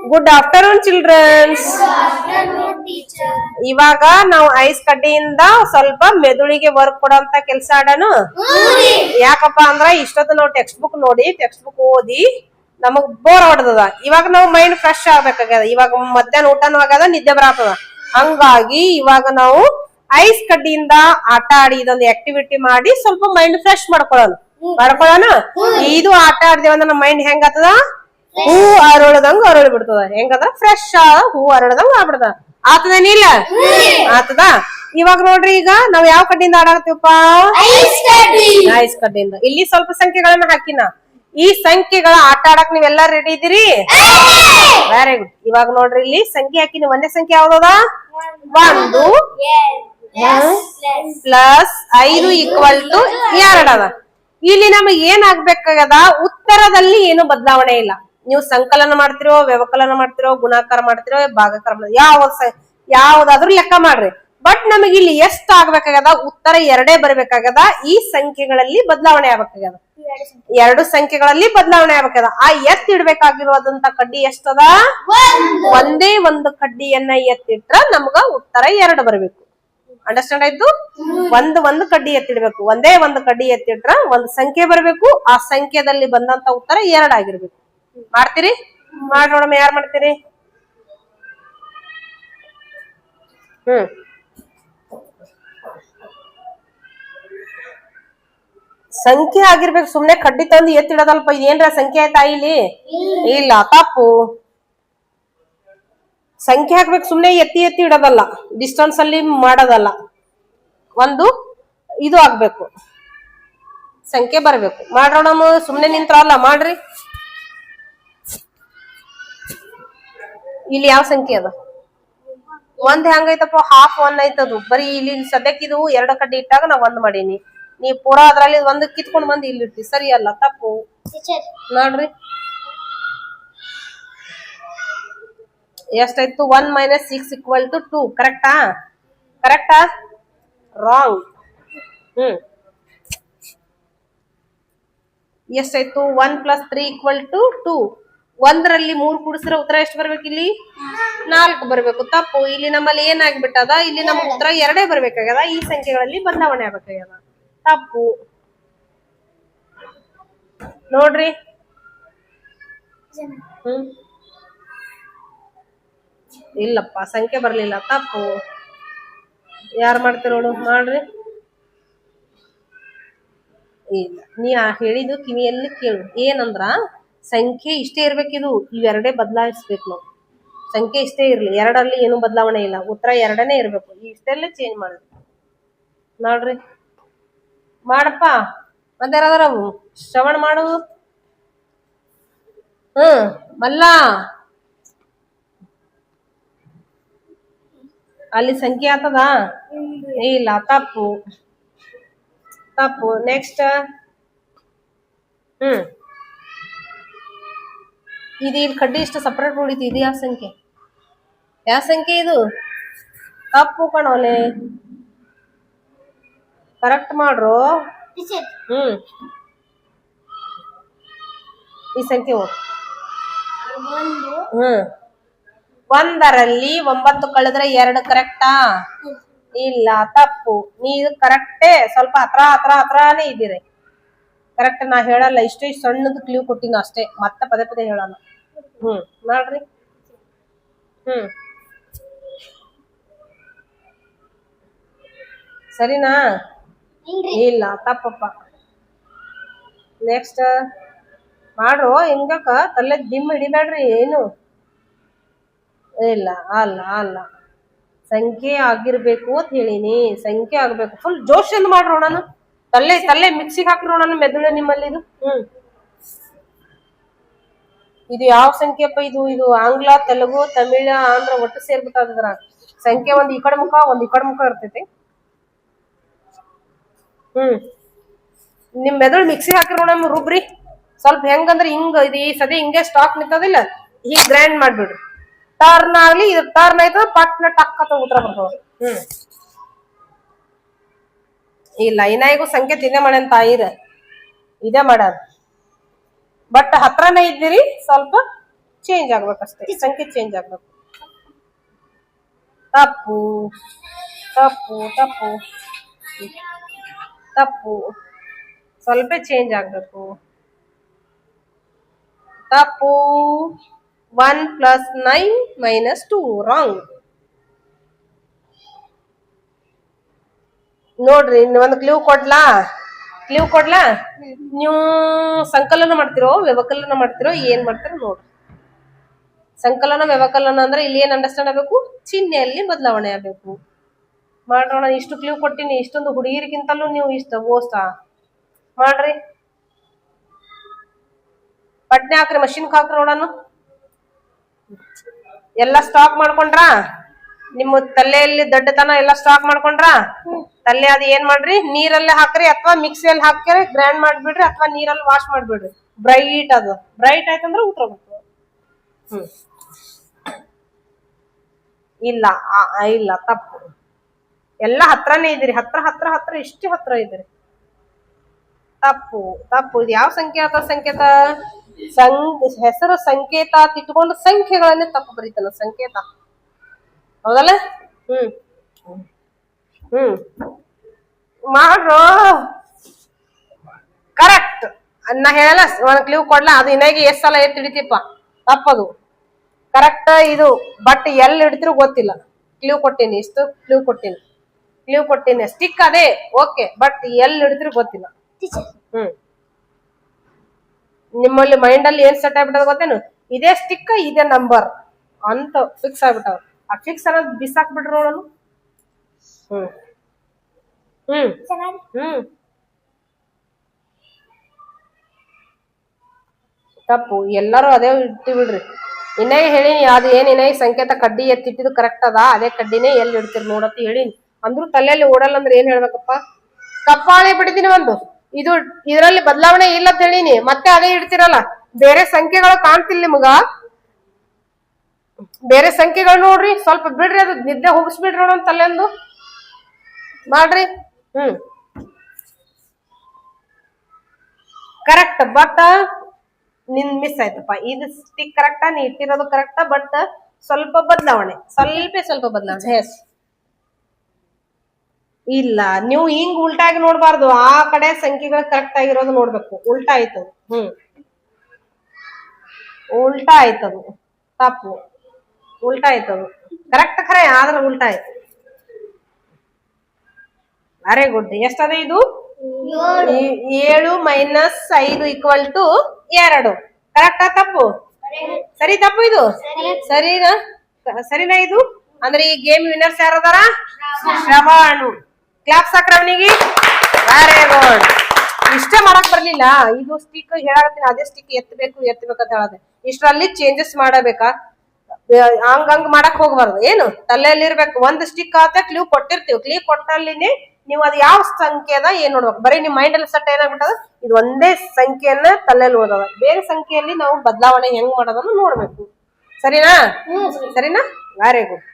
Good afternoon children's. teacher. ಇವಾಗ ನಾವು ice ಕಡ್ಡಿಯಿಂದ ಸ್ವಲ್ಪ ಮೆದುಳಿಗೆ ವರ್ಕ್ ಕೊಡೋಂತ ಕೆಲಸ ಆಡೋಣ. ಯಾಕಪ್ಪ ಅಂದ್ರ ಇಷ್ಟೊತ್ತು ನಾವು ಟೆಕ್ಸ್ಟ್ ಬುಕ್ ಓದಿ ನಮಗ್ ಬೋರ್ ಹೊಡೆದದ. ಇವಾಗ ನಾವು ಮೈಂಡ್ ಫ್ರೆಶ್ ಆಗ್ಬೇಕಾಗ್ಯದ. ಇವಾಗ ಮಧ್ಯಾಹ್ನ ಊಟನೂ ಆಗ್ಯದ, ನಿದ್ದೆ ಬರತ್ತದ. ಹಂಗಾಗಿ ಇವಾಗ ನಾವು ಐಸ್ ಕಡ್ಡಿಯಿಂದ ಆಟ ಆಡಿ ಇದೊಂದು ಆಕ್ಟಿವಿಟಿ ಮಾಡಿ ಸ್ವಲ್ಪ ಮೈಂಡ್ ಫ್ರೆಶ್ ಮಾಡ್ಕೊಳ್ಳೋಣ. ಇದು ಆಟ ಆಡ್ದೇವ ನಮ್ಮ ಮೈಂಡ್ ಹೆಂಗ್ ಆತದ, ಹೂ ಅರಳದಂಗ ಅರಳಿ ಬಿಡ್ತದ. ಹೆಂಗದ, ಫ್ರೆಶ್ ಹೂ ಅರಳದಂಗ ಆಗ್ಬಿಡ್ತದ. ಆತದೇನಿಲ್ಲ, ಆತದ. ಇವಾಗ ನೋಡ್ರಿ, ಈಗ ನಾವ್ ಯಾವ ಕಡ್ಡಿಯಿಂದ ಆಡಾಕತ್ತೀವಪ್ಪ, ಐಸ್ ಕಡ್ಡಿಯಿಂದ. ಇಲ್ಲಿ ಸ್ವಲ್ಪ ಸಂಖ್ಯೆಗಳನ್ನ ಹಾಕಿನ. ಈ ಸಂಖ್ಯೆಗಳ ಆಟ ಆಡಕ್ ನೀವೆಲ್ಲಾ ರೆಡಿ ಇದೀರಿ? Very good. ಇವಾಗ ನೋಡ್ರಿ, ಇಲ್ಲಿ ಸಂಖ್ಯೆ ಹಾಕಿನಿ. ಒಂದೇ ಸಂಖ್ಯೆ ಯಾವ್ದದ? 1 ಪ್ಲಸ್ 5 = 2 ಅದ. ಇಲ್ಲಿ ನಮಗೆ ಏನ್ ಆಗ್ಬೇಕಾಗದ, ಉತ್ತರದಲ್ಲಿ ಏನು ಬದಲಾವಣೆ ಇಲ್ಲ. ನೀವು ಸಂಕಲನ ಮಾಡ್ತಿರೋ, ವ್ಯವಕಲನ ಮಾಡ್ತಿರೋ, ಗುಣಾಕಾರ ಮಾಡ್ತಿರೋ, ಭಾಗಾಕಾರ ಯಾವ್ದಾದ್ರು ಲೆಕ್ಕ ಮಾಡ್ರಿ. ಬಟ್ ನಮಗೆ ಇಲ್ಲಿ ಎಷ್ಟು ಆಗ್ಬೇಕಾಗದ, ಉತ್ತರ 2 ಬರ್ಬೇಕಾಗದ. ಈ ಸಂಖ್ಯೆಗಳಲ್ಲಿ ಬದಲಾವಣೆ ಆಗ್ಬೇಕಾಗದ. 2 ಸಂಖ್ಯೆಗಳಲ್ಲಿ ಬದಲಾವಣೆ ಆಗ್ಬೇಕಾಗದ. ಆ ಎತ್ತಿಡ್ಬೇಕಾಗಿರೋದಂತ ಕಡ್ಡಿ ಎಷ್ಟದ? ಒಂದೇ ಒಂದು ಕಡ್ಡಿಯನ್ನ ಎತ್ತಿಟ್ರ ನಮ್ಗ ಉತ್ತರ 2 ಬರ್ಬೇಕು. ಅಂಡರ್ಸ್ಟ್ಯಾಂಡ್ ಆಯ್ತು? ಒಂದು ಕಡ್ಡಿ ಎತ್ತಿಡ್ಬೇಕು. ಒಂದೇ ಒಂದು ಕಡ್ಡಿ ಎತ್ತಿಟ್ರ ಒಂದು ಸಂಖ್ಯೆ ಬರ್ಬೇಕು. ಆ ಸಂಖ್ಯೆದಲ್ಲಿ ಬಂದಂತ ಉತ್ತರ 2 ಆಗಿರ್ಬೇಕು. ಮಾಡ್ತೀರಿ? ಮಾಡಿ ನೋಡಮ್ಮ, ಯಾರು ಮಾಡ್ತೀರಿ? ಸಂಖ್ಯೆ ಆಗಿರ್ಬೇಕು. ಸುಮ್ನೆ ಕಡ್ಡಿ ತಂದು ಎತ್ತಿಡೋದಲ್ಪ. ಇದೇನ್ರ ಸಂಖ್ಯೆ ಆಯ್ತಾ ಇಲ್ಲಿ? ಇಲ್ಲ, ತಪ್ಪು. ಸಂಖ್ಯೆ ಹಾಕ್ಬೇಕು, ಸುಮ್ನೆ ಎತ್ತಿ ಇಡೋದಲ್ಲ. ಡಿಸ್ಟೆನ್ಸ್ ಅಲ್ಲಿ ಮಾಡೋದಲ್ಲ. ಒಂದು ಇದು ಆಗ್ಬೇಕು, ಸಂಖ್ಯೆ ಬರ್ಬೇಕು. ಮಾಡ್ರೋಣಮ್ಮ, ಸುಮ್ನೆ ನಿಂತ್ರಲ್ಲ, ಮಾಡ್ರಿ. ಇಲ್ಲಿ ಯಾವ ಸಂಖ್ಯೆ ಅದ? 1 ಹೆಂಗೈತಪ್ಪ, ಹಾಫ್ 1 ಐತದು. ಬರೀ ಇಲ್ಲಿ ಸದ್ಯಕ್ಕೆ ಇದು 2 ಕಡ್ಡಿ ಇಟ್ಟಾಗ ನಾ 1 ಮಾಡೀನಿ. ನೀ ಪೂರಾ ಅದ್ರಲ್ಲಿ 1 ಕಿತ್ಕೊಂಡ್ ಬಂದು ಇಲ್ಲಿ ಇರ್ತಿ. ಸರಿ ಅಲ್ಲ, ತಪ್ಪು. ನೋಡ್ರಿ ಎಷ್ಟಾಯ್ತು? 1 - 6 = 2. ಕರೆಕ್ಟಾ? ರಾಂಗ್. ಎಷ್ಟಾಯ್ತು? 1 + 3 = 2. 1ರಲ್ಲಿ 3 ಕೂಡಿಸಿದ್ರೆ ಉತ್ತರ ಎಷ್ಟು ಬರ್ಬೇಕು? ಇಲ್ಲಿ 4 ಬರ್ಬೇಕು. ತಪ್ಪು. ಇಲ್ಲಿ ನಮ್ಮಲ್ಲಿ ಏನಾಗ್ಬಿಟ್ಟದ, ಇಲ್ಲಿ ನಮ್ಮ ಉತ್ತರ 2 ಬರ್ಬೇಕಾಗ್ಯದ. ಈ ಸಂಖ್ಯೆಗಳಲ್ಲಿ ಬದಲಾವಣೆ ಆಗ್ಬೇಕಾಗ್ಯದ. ತಪ್ಪು. ನೋಡ್ರಿ, ಇಲ್ಲಪ್ಪ, ಸಂಖ್ಯೆ ಬರ್ಲಿಲ್ಲ. ತಪ್ಪು. ಯಾರು ಮಾಡ್ತೀರ ನೋಡು, ಮಾಡ್ರಿ. ಇಲ್ಲ, ನೀ ಹೇಳಿದ್ದು ಕಿವಿಯಲ್ಲಿ ಕೇಳು. ಏನಂದ್ರ, ಸಂಖ್ಯೆ ಇಷ್ಟೇ ಇರ್ಬೇಕಿದು. ಇವೆರಡೇ ಬದಲಾಯಿಸ್ಬೇಕು ನಾವು. ಸಂಖ್ಯೆ ಇಷ್ಟೇ ಇರ್ಲಿ, 2ರಲ್ಲಿ ಏನು ಬದಲಾವಣೆ ಇಲ್ಲ. ಉತ್ತರ 2ನೇ ಇರ್ಬೇಕು. ಇಷ್ಟೆಲ್ಲ ಚೇಂಜ್ ಮಾಡ್ಬೇಕು. ನೋಡ್ರಿ, ಮಾಡಪ್ಪ. ಮತ್ತೆ ಯಾರಾದ್ರ ಶ್ರವಣ ಮಾಡು. ಮಲ್ಲ, ಅಲ್ಲಿ ಸಂಖ್ಯೆ ಆತದ? ಇಲ್ಲ, ತಪ್ಪು. ನೆಕ್ಸ್ಟ್, ಇದು ಇಲ್ಲಿ ಕಡ್ಡಿ ಇಷ್ಟು ಸಪರೇಟ್ ಉಳಿತು. ಇದು ಯಾವ ಸಂಖ್ಯೆ ಇದು? ತಪ್ಪು ಕಣೋಲೆ. ಕರೆಕ್ಟ್ ಮಾಡ್ರು. ಈ ಸಂಖ್ಯೆ 1ರಲ್ಲಿ 9 ಕಳೆದ್ರೆ 2 ಕರೆಕ್ಟಾ? ಇಲ್ಲ, ತಪ್ಪು. ನೀವು ಕರೆಕ್ಟೇ, ಸ್ವಲ್ಪ ಹತ್ರನೇ ಇದ್ದೀರಿ. ಕರೆಕ್ಟ್. ನಾ ಹೇಳಲ್ಲ, ಇಷ್ಟೇ ಸಣ್ಣದು ಕ್ಲೂ ಕೊಟ್ಟಿನ ಅಷ್ಟೇ, ಮತ್ತೆ ಪದೇ ಹೇಳಲ್ಲ. ಮಾಡ್ರಿ. ಸರಿನಾ? ಇಲ್ಲ, ತಪ್ಪಪ್ಪ. ನೆಕ್ಸ್ಟ್ ಮಾಡ್ರು. ಹಿಂಗಕ್ಕ ತಲೆ ದಿಮ್ ಹಿಡಿಬೇಡ್ರಿ. ಏನು ಇಲ್ಲ, ಅಲ್ಲ. ಸಂಖ್ಯೆ ಆಗಿರ್ಬೇಕು ಅಂತ ಹೇಳಿನಿ. ಸಂಖ್ಯೆ ಆಗ್ಬೇಕು. ಫುಲ್ ಜೋಶಲ್ಲಿ ಮಾಡ್ರು. ನಾನು ತಲೆ ಮಿಕ್ಸಿಗೆ ಹಾಕ್ರು. ನಾನು ಮೆದುಳು ನಿಮ್ಮಲ್ಲಿ ಇದು. ಇದು ಯಾವ ಸಂಖ್ಯೆಪ್ಪ? ಇದು ಆಂಗ್ಲ, ತೆಲುಗು, ತಮಿಳ, ಆಂಧ್ರ ಒಟ್ಟು ಸೇರ್ಬಿಟ್ಟದ್ರ ಸಂಖ್ಯೆ. ಒಂದು ಈ ಕಡೆ ಮುಖ, ಒಂದು ಈ ಕಡೆ ಮುಖ ಇರ್ತೈತಿ. ನಿಮ್ ಮೆದುಳು ಮಿಕ್ಸಿ ಹಾಕಿರೋ ನಮ್ ರುಬ್ರಿ. ಸ್ವಲ್ಪ ಹೆಂಗಂದ್ರೆ ಹಿಂಗ ಇದು ಈ ಸದ್ಯ ಹಿಂಗೆ ಸ್ಟಾಕ್ ನಿಂತದಿಲ್ಲ, ಹೀಗ್ ಗ್ರೈಂಡ್ ಮಾಡ್ಬಿಡ್ರಿ. ಟರ್ನ್ ಆಗ್ಲಿ, ಇದು ಟರ್ನ್ ಆಯ್ತದ, ಪಟ್ನ ಟಕ್ ಅಂತ ಉತ್ತರ ಬರ್ತದ. ಇಲ್ಲ, ಇನ್ನಾಗೂ ಸಂಖ್ಯೆ ತಿಂದೆ ಮಾಡ್ಯಾನ ತಾಯಿರ. ಇದೇ ಮಾಡ್ಯಾರ. ಬಟ್ ಹತ್ರನೇ ಇದ್ದೀರಿ ಸ್ವಲ್ಪ. ಚೇಂಜ್ ಆಗ್ಬೇಕಷ್ಟೇ, ಸಂಖ್ಯೆ ಚೇಂಜ್ ಆಗ್ಬೇಕು. ತಪ್ಪು ತಪ್ಪು ತಪ್ಪು ತಪ್ಪು, ಸ್ವಲ್ಪ ಚೇಂಜ್ ಆಗ್ಬೇಕು. ತಪ್ಪು. 1 + 9 - 2 ರಾಂಗ್. ನೋಡ್ರಿ ಒಂದು ಕ್ಲೂ ಕೊಡ್ಲಾ? ನೀವು ಸಂಕಲನ ಮಾಡ್ತಿರೋ ವ್ಯವಕಲನ ಮಾಡ್ತಿರೋ ಏನ್ ಮಾಡ್ತಿರೋ ನೋಡ್ರಿ. ಸಂಕಲನ ವ್ಯವಕಲನ ಅಂದ್ರೆ ಇಲ್ಲಿ ಏನ್ ಅಂಡರ್ಸ್ಟ್ಯಾಂಡ್ ಆಗ್ಬೇಕು? ಚಿಹ್ನೆಯಲ್ಲಿ ಬದಲಾವಣೆ ಆಗ್ಬೇಕು. ಮಾಡೋಣ. ಇಷ್ಟು ಕ್ಲೂ ಕೊಟ್ಟಿನಿ, ಇಷ್ಟೊಂದು ಹುಡುಗಿರಿಗಿಂತಲೂ ನೀವು ಇಷ್ಟ ಓಸ್ತ ಮಾಡ್ರಿ. ಪಟ್ನೆ ಹಾಕ್ರಿ, ಮಷಿನ್ ಹಾಕ್ರಿ ನೋಡೋಣ. ಎಲ್ಲ ಸ್ಟಾಕ್ ಮಾಡ್ಕೊಂಡ್ರ? ನಿಮ್ಮ ತಲೆಯಲ್ಲಿ ದೊಡ್ಡತನ ಎಲ್ಲ ಸ್ಟಾಕ್ ಮಾಡ್ಕೊಂಡ್ರ? ತಲೆ ಅದು ಏನ್ ಮಾಡ್ರಿ, ನೀರಲ್ಲೇ ಹಾಕ್ರಿ ಅಥವಾ ಮಿಕ್ಸಿಯಲ್ಲಿ ಹಾಕ್ರಿ, ಗ್ರೈಂಡ್ ಮಾಡ್ಬಿಡ್ರಿ ಅಥವಾ ನೀರಲ್ಲಿ ವಾಶ್ ಮಾಡ್ಬಿಡ್ರಿ. ಬ್ರೈಟ್ ಅದು ಬ್ರೈಟ್ ಆಯ್ತಂದ್ರೆ ಉತ್ತರ ಬೇಕು. ಇಲ್ಲ ಇಲ್ಲ, ತಪ್ಪು. ಎಲ್ಲ ಹತ್ರನೇ ಇದ್ದೀರಿ, ಹತ್ರ ಇಷ್ಟೇ ಹತ್ರ ಇದ್ದೀರಿ. ತಪ್ಪು ತಪ್ಪು. ಇದು ಯಾವ ಸಂಕೇತ? ಹೆಸರು ಸಂಕೇತ ತಿಟ್ಕೊಂಡು ಸಂಖ್ಯೆಗಳನ್ನೇ ತಪ್ಪು ಬರೀತಾನ ಸಂಕೇತ. ಹೌದಲ್ಲ? ಮಾಡ್ರೋ. ಕರೆಕ್ಟ್. ನಾ ಹೇಳಲ್ಲ, ಒಂದ್ ಕ್ಲೂ ಕೊಡ್ಲಾ? ಅದು ಇನ್ನಾಗಿ ಎಷ್ಟ್ ಸಲ ಎತ್ತಿ ಹಿಡಿತಿಪ್ಪ? ತಪ್ಪದು. ಕರೆಕ್ಟ್ ಇದು, ಬಟ್ ಎಲ್ಲಿ ಹಿಡಿದ್ರು ಗೊತ್ತಿಲ್ಲ. ಕ್ಲೂ ಕೊಟ್ಟಿನಿ, ಇಷ್ಟು ಕ್ಲೂ ಕೊಟ್ಟಿನಿ. ಸ್ಟಿಕ್ ಅದೇ ಓಕೆ, ಬಟ್ ಎಲ್ಲಿ ಹಿಡಿದ್ರು ಗೊತ್ತಿಲ್ಲ. ನಿಮ್ಮಲ್ಲಿ ಮೈಂಡ್ ಅಲ್ಲಿ ಏನ್ ಸೆಟ್ ಆಗ್ಬಿಟ್ಟದ ಗೊತ್ತೇನು? ಇದೇ ಸ್ಟಿಕ್, ಇದೇ ನಂಬರ್ ಅಂತ ಫಿಕ್ಸ್ ಆಗ್ಬಿಟ್ಟವ. ಆ ಫಿಕ್ಸ್ ಅನ್ನೋದು ಬಿಸಾಕ್ಬಿಟ್ರು ನೋಡೋಣ. ತಪ್ಪು. ಎಲ್ಲರೂ ಅದೇ ಇಟ್ಟು ಬಿಡ್ರಿ. ಇನ್ನಾಗಿ ಹೇಳಿನಿ, ಅದು ಏನ್ ಇನ್ನಾಗಿ ಸಂಕೇತ ಕಡ್ಡಿ ಎತ್ತಿಟ್ಟಿದ್ದು ಕರೆಕ್ಟ್ ಅದ, ಅದೇ ಕಡ್ಡಿನೇ ಎಲ್ಲಿ ಇಡ್ತೀರಿ ನೋಡತ್ತ ಹೇಳಿನಿ. ಅಂದ್ರೂ ತಲೆಯಲ್ಲಿ ಓಡಲ್ಲ ಅಂದ್ರೆ ಏನ್ ಹೇಳ್ಬೇಕಪ್ಪ? ಕಪ್ಪಾಳೆ ಬಿಡ್ತೀನಿ ಒಂದು. ಇದರಲ್ಲಿ ಬದಲಾವಣೆ ಇಲ್ಲ ಅಂತ ಹೇಳಿನಿ, ಮತ್ತೆ ಅದೇ ಇಡ್ತಿರಲ್ಲ. ಬೇರೆ ಸಂಖ್ಯೆಗಳು ಕಾಣ್ತಿಲ್ಲ ನಿಮಗ? ಬೇರೆ ಸಂಖ್ಯೆಗಳು ನೋಡ್ರಿ, ಸ್ವಲ್ಪ ಬಿಡ್ರಿ, ಅದು ನಿದ್ದೆ ಹೋಗಿಸ್ಬಿಡ್ರಿ ನೋಡೋಣ ತಲೆಂದು ಮಾಡ್ರಿ. ಕರೆಕ್ಟ್, ಬಟ್ ನಿನ್ ಮಿಸ್ ಆಯ್ತಪ್ಪ. ಇದು ಸ್ಟಿಕ್ ಕರೆಕ್ಟಾ? ನೀ ಇಟ್ಟಿರೋದು ಕರೆಕ್ಟಾ? ಬಟ್ ಸ್ವಲ್ಪ ಬದಲಾವಣೆ. ಎಸ್. ಇಲ್ಲ, ನೀವು ಹಿಂಗ್ ಉಲ್ಟಾಗಿ ನೋಡ್ಬಾರ್ದು. ಆ ಕಡೆ ಸಂಖ್ಯೆಗಳು ಕರೆಕ್ಟ್ ಆಗಿರೋದು ನೋಡ್ಬೇಕು. ಉಲ್ಟಾ ಆಯ್ತದು. ಉಲ್ಟಾ ಆಯ್ತದು. ತಪ್ಪು. ಉಲ್ಟಾ ಆಯ್ತದು. ಕರೆಕ್ಟ್ ಖರೆ, ಆದ್ರೆ ಉಲ್ಟಾ ಆಯ್ತು. Very good. ಎಷ್ಟದ ಇದು? 7 - 5 = 2. ಕರೆಕ್ಟಾ? ತಪ್ಪು? ಸರಿ. ತಪ್ಪು ಇದು ಸರಿನಾ? ಇದು ಅಂದ್ರೆ ಈ ಗೇಮ್ ವಿನ್ನರ್ಸ್ ಯಾರದಾರ? ಶ್ರವಣ್. ಕ್ಲಾಪ್ಸ್ ಹಾಕ್ರ ಅವನಿಗೆ. Very good. ಇಷ್ಟೇ ಮಾಡಕ್ ಬರ್ಲಿಲ್ಲ. ಇದು ಸ್ಟಿಕ್ ಹೇಳತ್ತೀನಿ, ಅದೇ ಸ್ಟಿಕ್ ಎತ್ತಬೇಕು ಅಂತ ಹೇಳದೆ. ಇಷ್ಟರಲ್ಲಿ ಚೇಂಜಸ್ ಮಾಡಬೇಕಾ? ಹಂಗ್ ಮಾಡಕ್ ಹೋಗ್ಬಾರ್ದು. ಏನು ತಲೆಯಲ್ಲಿ ಇರ್ಬೇಕು. ಒಂದ್ ಸ್ಟಿಕ್ ಆತ ಕ್ಲೂ ಕೊಟ್ಟಿರ್ತೀವಿ. ಕ್ಲೂ ಕೊಟ್ಟಲ್ಲಿನೇ ನೀವು ಅದು ಯಾವ ಸಂಖ್ಯೆ ಅದ ಏನ್ ನೋಡ್ಬೇಕು. ಬರೀ ನಿಮ್ ಮೈಂಡ್ ಅಲ್ಲಿ ಸೆಟ್ ಏನಾಗ್ಬಿಟ್ಟದ, ಇದು ಒಂದೇ ಸಂಖ್ಯೆಯನ್ನ ತಲೆಯಲ್ಲಿ ಓದೋದ. ಬೇರೆ ಸಂಖ್ಯೆಯಲ್ಲಿ ನಾವು ಬದಲಾವಣೆ ಹೆಂಗ್ ಮಾಡೋದನ್ನ ನೋಡ್ಬೇಕು. ಸರಿನಾ? Very good.